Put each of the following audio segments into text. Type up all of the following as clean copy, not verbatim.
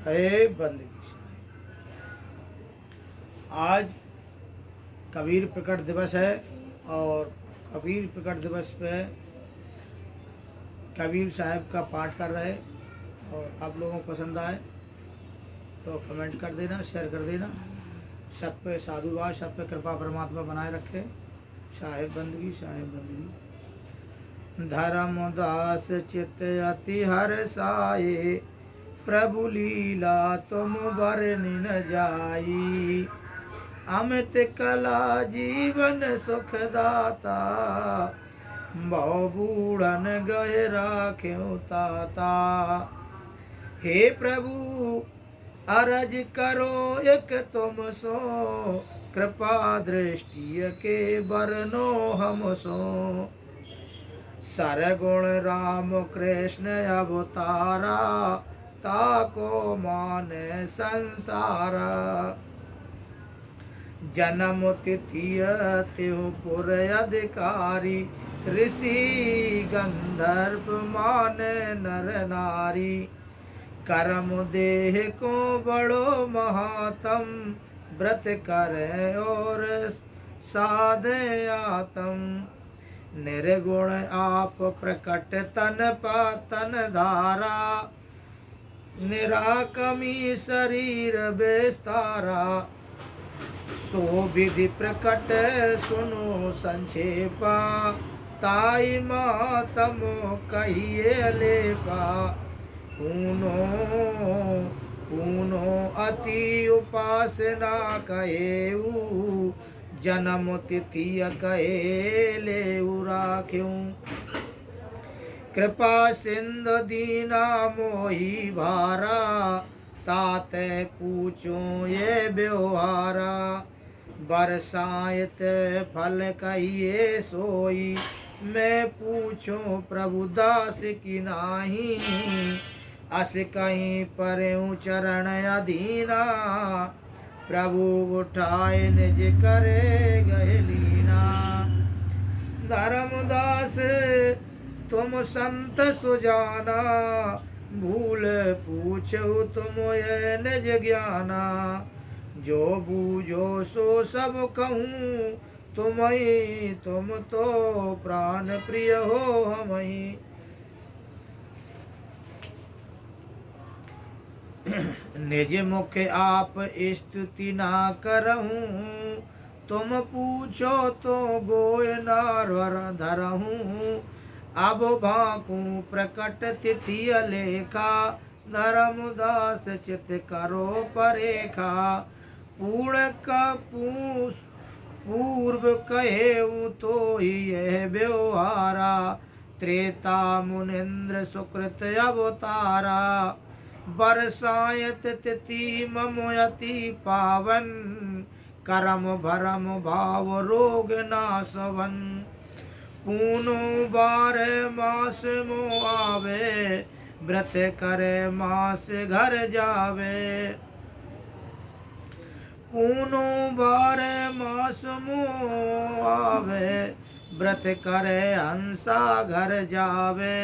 है बंदगी। आज कबीर प्रकट दिवस है और कबीर प्रकट दिवस पे कबीर साहब का पाठ कर रहे और आप लोगों को पसंद आए तो कमेंट कर देना, शेयर कर देना। सब पे साधुवाद, सब पे कृपा परमात्मा बनाए रखे। साहेब बंदगी, साहेब बंदगी। धर्मदास चित अति हर्षाए, प्रभु लीला तुम बरनि न जाई। अमित कला जीवन सुखदाता, भव बूढ़न गए राख्यो ताता। हे प्रभु अरज करो एक तुम सो, कृपा दृष्टि के बरनो हम सो। सरगुण राम कृष्ण अवतारा, ताको माने संसारा। जन्म तिथिय त्यों पुर अधिकारी, ऋषि गंधर्व माने नर नारी। कर्म देह को बड़ो महातम, व्रत करे और साधे आत्म। निर्गुण आप प्रकट तन पातन धारा, निराकमी शरीर बेस्तारा। सो विधि प्रकट सुनो संक्षेपा, ताई मातमो कहिए लेपा। पूनो पूनो अति उपासना कहेऊ, जन्म तिथि कहे लेऊ राख्यूं। कृपा सिंधु दीना मोही भारा, ताते पूछो ये व्यवहारा। बरसायत फल कहिए सोई, मैं पूछो प्रभु दास की नाही। अस कहीं परऊं चरण अधीना, प्रभु उठाए निज करे गए लीना। धर्मदास तुम संत सुजाना, भूल पूछो तुम ये निज ज्ञाना। जो बूझो सो सब कहूँ, तुम्हीं तुम तो प्राण प्रिय हो हमहीं। निज मुख आप स्तुति ना करहूँ, तुम पूछो तो गोय नार धरहूँ। अब भाकू प्रकट तिथि लेखा, धर्मदास चित करो परेखा। पूर्ण का पूर्व कहेऊ तो ही यह व्यवहारा। त्रेता मुनिंद्र सुकृत अवतारा, बरसायत तिथि मम अति पावन। करम भरम भाव रोग नासवन, पूनो 12 मास मो आवे। व्रत करे मास घर जावे, पूनो 12 मास मो आवे। व्रत करे हंसा घर जावे।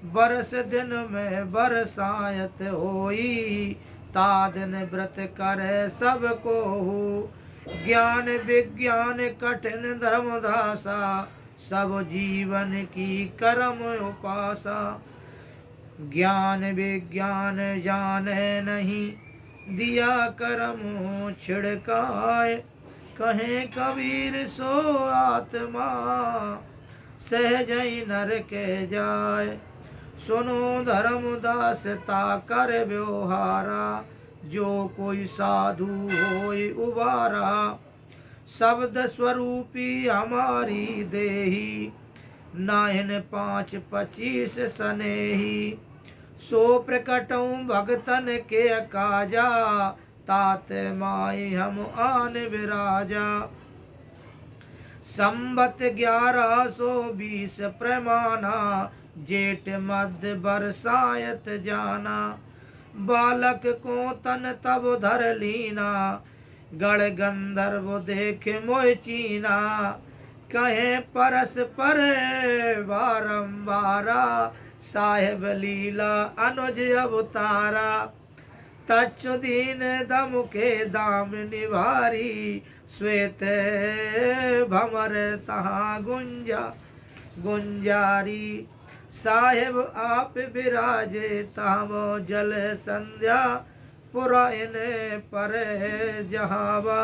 बरस दिन में बरसायत होई, ता दिन व्रत करे सबको हो। ज्ञान विज्ञान कठिन धर्मदासा, सब जीवन की कर्म उपासा। ज्ञान विज्ञान जाने नहीं, दिया कर्म छिड़काए। कहें कबीर सो आत्मा, सहज ही नर के जाए। सुनो धर्मदास ता कर व्यवहारा, जो कोई साधु होय उबारा। शब्द स्वरूपी हमारी देही, नाहिन 5 25 सनेही। सो प्रकटऊं भगतन के काजा, तात माई हम आन विराजा। संबत 1120 प्रमाना, जेठ मध्य बरसायत जाना। बालक को तन तब धर लीना, गण गंधर्व देख मोह चीना। कहें परस पर बारंबारा, साहेब लीला अनुज अवतारा। तच्चुदीन दम के दाम निवारी, श्वेत भमर तहाँ गुंजारी। साहेब आप विराजे तामो जल संध्या, पुराइन पर जहावा।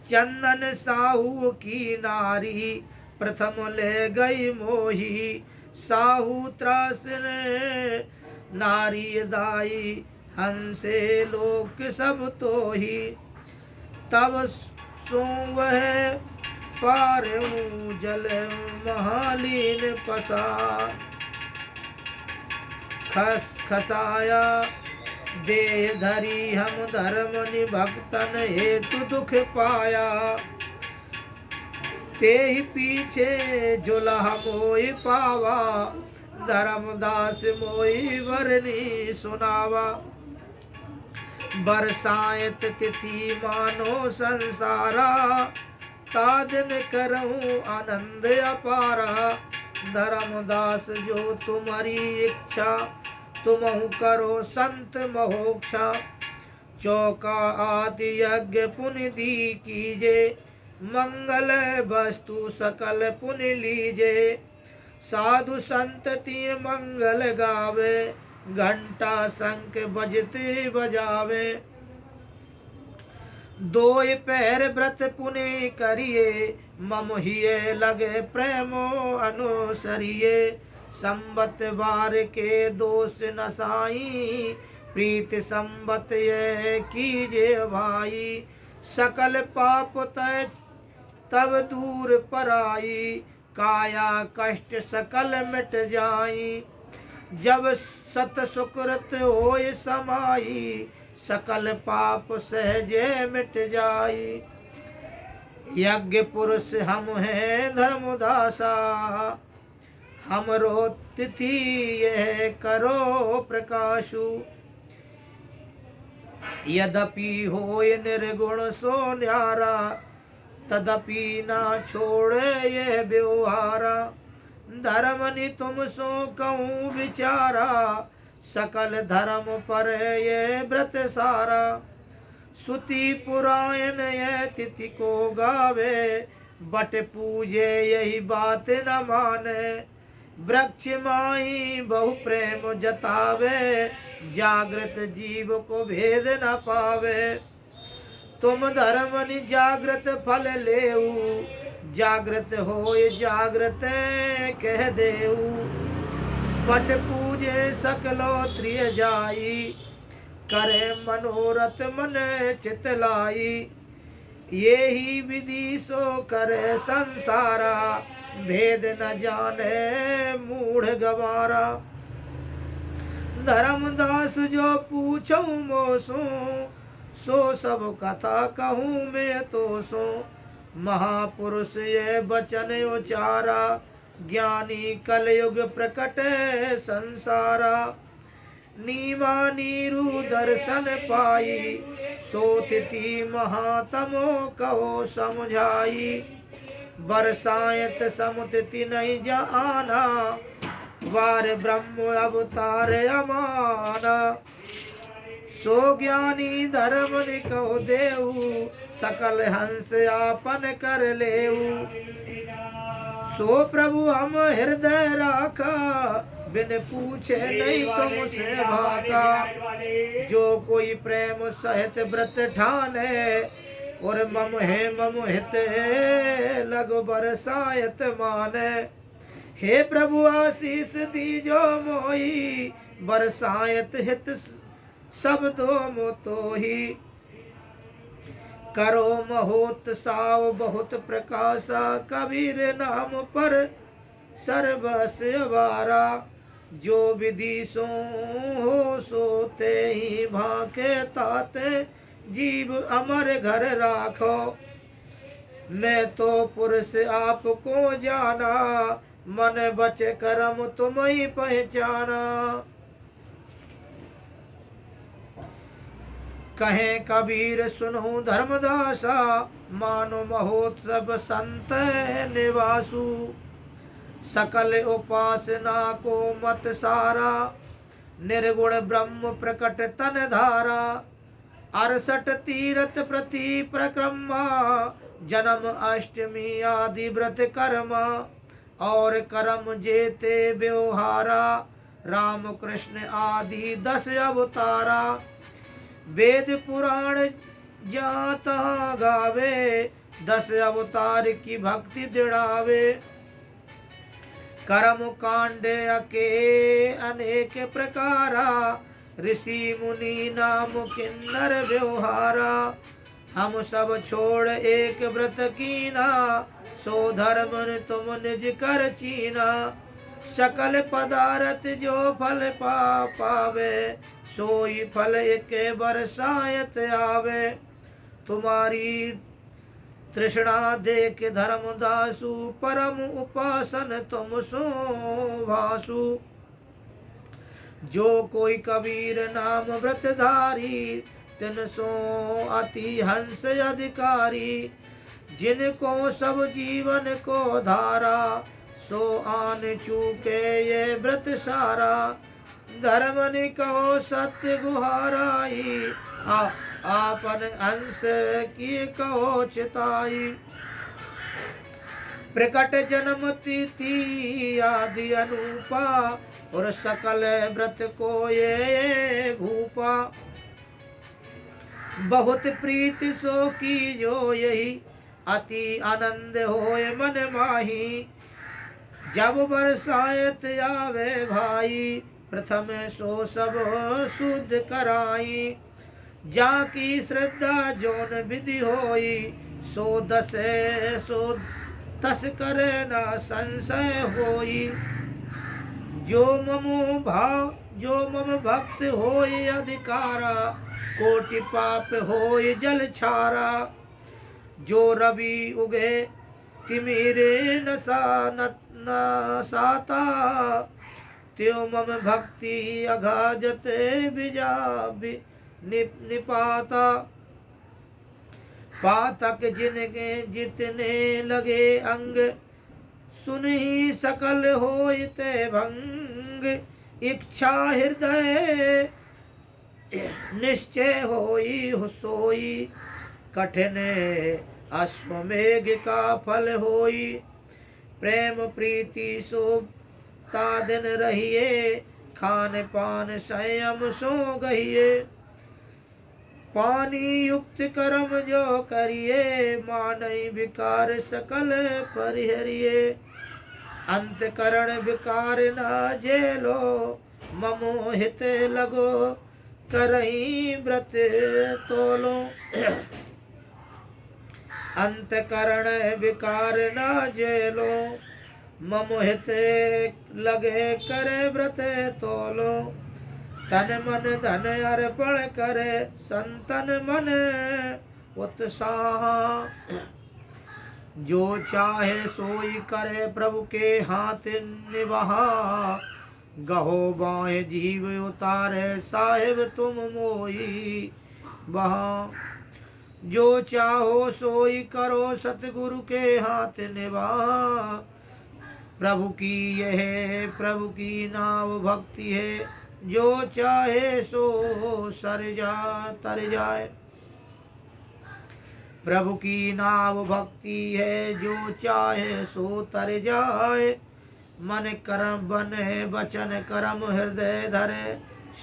चंदन साहू की नारी, प्रथम ले गई मोही। साहू त्रास नारी दाई, हंसे लोक सब तो ही। तब सो वह पार जल महालीन पसार। खसाया देह धरी हम धर्म निभक्तन हेतु दुख पाया। ते ही पीछे जुलह मोहि पावा, धर्मदास मोहि वरनी सुनावा। बरसायत तिथि मानो संसारा, तादिन करऊं आनंद अपारा। धर्मदास जो तुम्हारी इच्छा, तुमहु करो संत महोक्षा। चौका आदि यज्ञ पुण्य दी कीजे, मंगल वस्तु सकल पुण्य लीजे। साधु संतति मंगल गावे, घंटा शंख बजते बजावे। दोय पैर व्रत पुण्य करिए, मम हिये लगे प्रेमो अनुसरिए। संबत बार के दोष नसाई, प्रीत संबत ये कीजे भाई। सकल पाप तय तब दूर पराई, काया कष्ट सकल मिट जाई। जब सत सुकृत होय समाई, सकल पाप सहजे मिट जाई। यज्ञ पुरुष हम हैं धर्मदासा, हमरो तिथि यह करो प्रकाशु। यद्यपि होय निर्गुण सो न्यारा, तदपि ना छोड़े ये व्यवहारा। धर्म नि तुम सो कहूँ विचारा, सकल धर्म पर ये व्रत सारा। सुति पुराण ये तिथि को गावे, बट पूजे यही बात न माने। वृक्ष माई बहु प्रेम जतावे, जागृत जीव को भेद न पावे। तुम धर्म नि जागृत फल लेऊ, जागृत होय जागृत कह देऊ। पट पूजे सकलो त्रिय जाई, करे मनोरथ मन चित लाई। ये ही विधि सो करे संसारा, भेद न जाने मूढ़ गवारा। धर्मदास जो पूछूं मोसो, सो सब कथा कहूँ मैं तो सो। महापुरुष ये बचन उचारा, ज्ञानी कलयुग प्रकट संसारा। नीमा नीरु दर्शन पाई, सो तिथि महातमो कहो समझाई। बरसायत समुतिथि नहीं जाना, वार ब्रह्म अवतार अमाना। सो ज्ञानी धर्म नि कहो देऊ, सकल हंस आपन कर लेऊ। सो प्रभु हम हृदय राखा, बिन पूछे नहीं तुमसे भागा। जो कोई प्रेम सहित व्रत ठाने, और मम हित लग बरसायत माने। हे प्रभु आशीष दीजो मोही, बरसायत हित सब दो मोतो ही। करो महोत्साव बहुत प्रकाशा, कबीर नाम पर सर्वस अवारा। जो विधि सो हो सोते ही भाके ताते, जीव अमर घर राखो। मैं तो पुरुष आपको जाना, मन बच करम तुम ही पहचाना। कहें कबीर सुनो धर्मदासा, मानो महोत्सव संत निवासु। सकल उपासना को मत सारा, निर्गुण ब्रह्म प्रकट तन धारा। 68 तीरथ प्रति प्रक्रमा, जन्म अष्टमी आदि व्रत कर्मा। और कर्म जेते व्यवहारा, राम कृष्ण आदि 10 अवतारा। वेद पुराण जहाँ तहाँ गावे, 10 अवतार की भक्ति दृढ़ावे। कर्म कांड के अनेक प्रकारा, ऋषि मुनि नाम किन्नर व्यवहारा। हम सब छोड़ एक व्रत कीना, सो धर्म तुम निज कर चीना। सकल पदार्थ जो फल पावे, सोई फल एक बरसायत आवे। तुम्हारी तृष्णा देख धर्मदासु, परम उपासन तुम सो भासु। जो कोई कबीर नाम व्रतधारी, तिन सो अति हंस अधिकारी। जिनको सब जीवन को धारा, सो आन चूके ये व्रत सारा। धर्म नि कहो सत्य गुहाराई, आपन अंश की कहो चिताई। प्रकट जन्म तिथि आदि अनूपा, और सकल व्रत को ये भूपा। बहुत प्रीति सो की जो यही, अति आनंद होए मन माही। जब बरसायत आवे भाई, प्रथम सो सब शुद्ध कराई। जाकी श्रद्धा जोन विधि होई, सो तस करे न संशय होई। जो मम भक्त होई अधिकारा, कोटि पाप होई जल छारा। जो रवि उगे तिमिरे न साता, त्यो मम भक्ति अघाजते बिजा निपाता। पातक जिनके जितने लगे अंग, सुन ही सकल होई ते भंग। इच्छा हृदय निश्चय होई सोई, कठिन अश्वमेघ का फल होई। प्रेम प्रीति सो ता दिन रहिए, खान पान संयम सो गहिए। पानी युक्त कर्म जो करिए, मानई विकार सकल परिहरिए। अंतकरण विकार न जेलो, ममोहित लगो करई व्रत तोलो। अंतकरण विकार न जेलो, ममोहित लगे करे व्रत तोलो। तन मन धन अर्पण करे, संतन मन उत्साह। जो चाहे सोई करे, प्रभु के हाथ निवाह। गहो बाहे जीव उतारे, साहिब तुम मोई बहा। जो चाहो सोई करो, सतगुरु के हाथ निवाह। प्रभु की नाव भक्ति है, जो चाहे सो तर जाए। प्रभु की नाव भक्ति है, जो चाहे सो तर जाए। मन कर्म बने वचन कर्म हृदय धरे,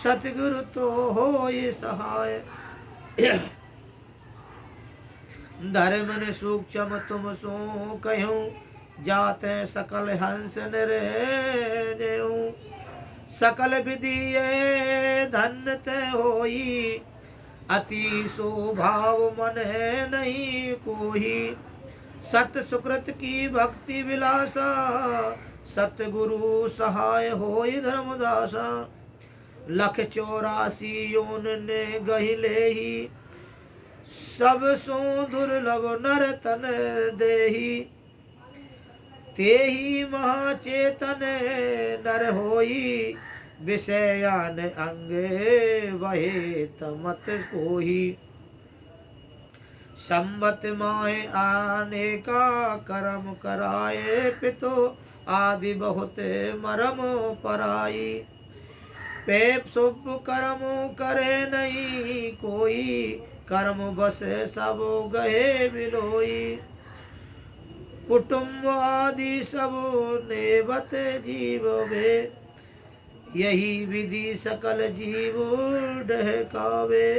सतगुरु तो होय सहाय। धर्म ने सूक्ष्म तुम सो कहूँ, जाते सकल हंस निरेऊ। सकल विधि धन्य ते होई, अति स्वभाव मन है नहीं कोई। सत सुकृत की भक्ति विलासा, सतगुरु सहाय होई धर्मदासा। 184 योन ने गहि लेही, सब सो दुर्लभ नर तन देही। तेहि महाचेतन नर होई, विषयान अंग वहे तमत कोही। संबत माहे आने का कर्म कराए पितो आदि बहुत मरम पराई। पेप शुभ कर्म करे नहीं कोई कर्म बस सब गए बिलोई। कुटुंब आदि सब नेवत जीव वे यही विधि सकल जीव डहकावे।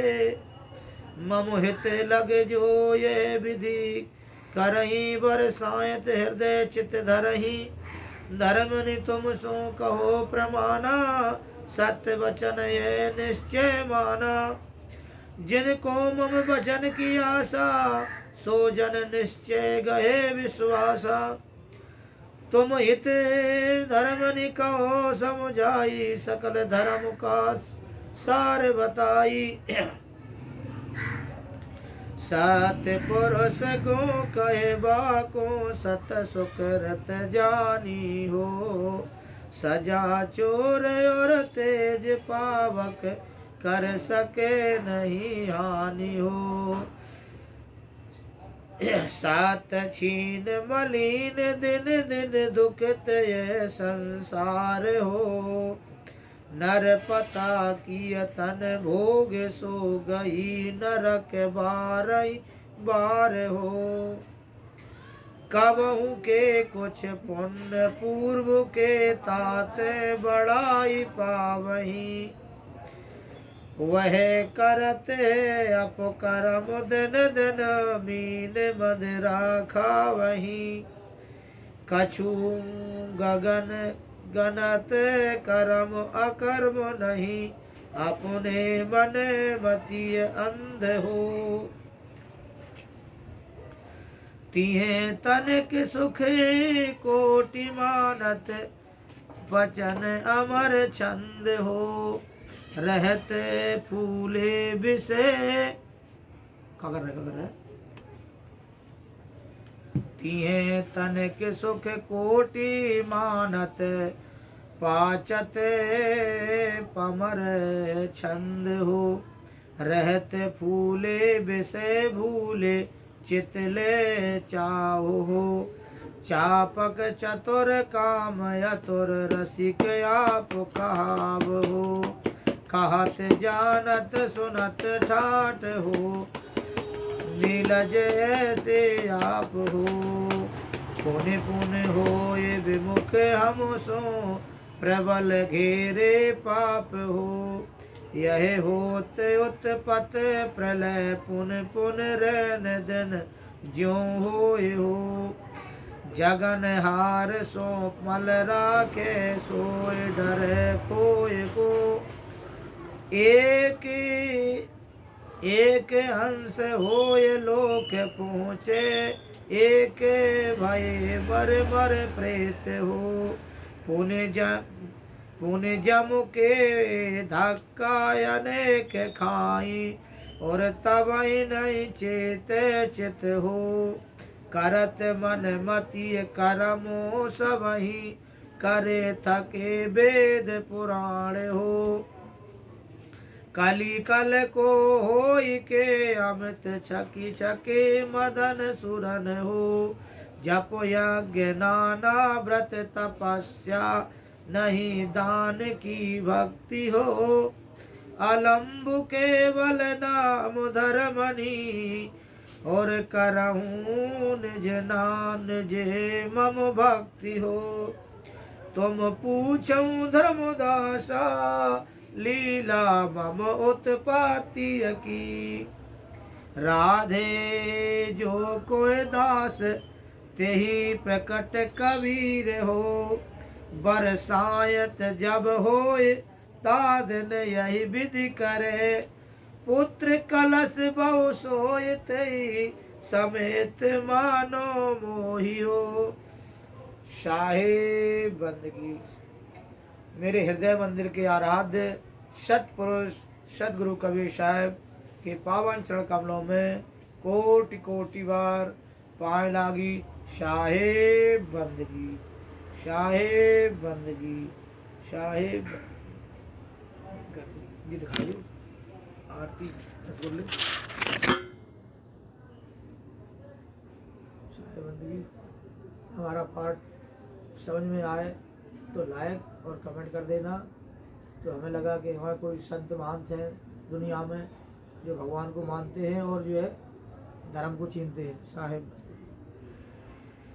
ममोहित लग जो ये विधि करही बरसायत हृदय चित धरही। धर्म नि तुम सो कहो प्रमाना सत्य वचन ये निश्चय माना। जिनको मम वचन की आशा सो जन निश्चय गए विश्वासा। तुम हित धर्म नि कहो समझाई सकल धर्म का सार बताई। सत्य पुरुष को कहे बाको सत सुख रत जानी हो। सजा चोर और तेज पावक कर सके नहीं हानि हो। सात छीन मलिन दिन दिन दुखित ये संसार हो। नर पता की तन भोग सो गई नरक बारई बार हो। कबहू के कुछ पुण्य पूर्व के ताते बढ़ाई पावही। वह करते अपकर्म दिन दिन मीन मदिरा खावही। कछु गगन गनत कर्म अकर्म नहीं अपने मन मति अंध हो। तिहे तनिक सुख कोटि मानत वचन अमर छंद हो। रहते फूले विषे क्या कर रहे तिहे तनिक सुख कोटि मानत पाचत पमर छंद हो। रहते फूले विषय भूले चितले चाहो हो। चापक चतुर काम यतुर रसिक आप कहाव हो। कहत जानत सुनत ठाट हो। नीलज ऐसे आप हो। पुण्य पुण्य हो ये विमुख हम सो प्रबल घेरे पाप हो। यह होत उत्पत प्रलय पुन पुन रैन दिन ज्यों होय हो। जगन हार सो मल राखे सोय डरे खोय को। एक हंस होय लोक पहुँचे एक भय बर बर प्रेत हो। पुण्य जम के धक्का अनेक खाई और तब नहीं चेत चित हो। करत मन मति करमो सबही करे थके वेद पुराण हो। कली कल को होई के अमित छकी छके मदन सुरन हो। जप यज्ञ नाना व्रत तपस्या नहीं दान की भक्ति हो। अलम्बु केवल नाम धर्मनि और करहूँ निज नाम जे मम भक्ति हो। तुम पूछो धर्मदासा लीला मम उत्पत्ति की। राधे जो कोई दास तेहि प्रकट कबीर हो। बरसायत जब होए तादन यही विधि करे। पुत्र कलश बहु सोय तेहि समेत मानो मोहियो। शाहे बंदगी मेरे हृदय मंदिर के आराध्य सतपुरुष सदगुरु कबीर साहब के पावन चरण कमलों में कोटि कोटि बार पाए लागी शाहे बंदगी शाहे बंदगी शाहे जी दिखा दो आरती रसगुल्ले। भाई बंदगी हमारा पाठ समझ में आए तो लाइक और कमेंट कर देना। तो हमें लगा कि हमारे कोई संत महंत हैं दुनिया में जो भगवान को मानते हैं और जो है धर्म को चीनते हैं। साहिब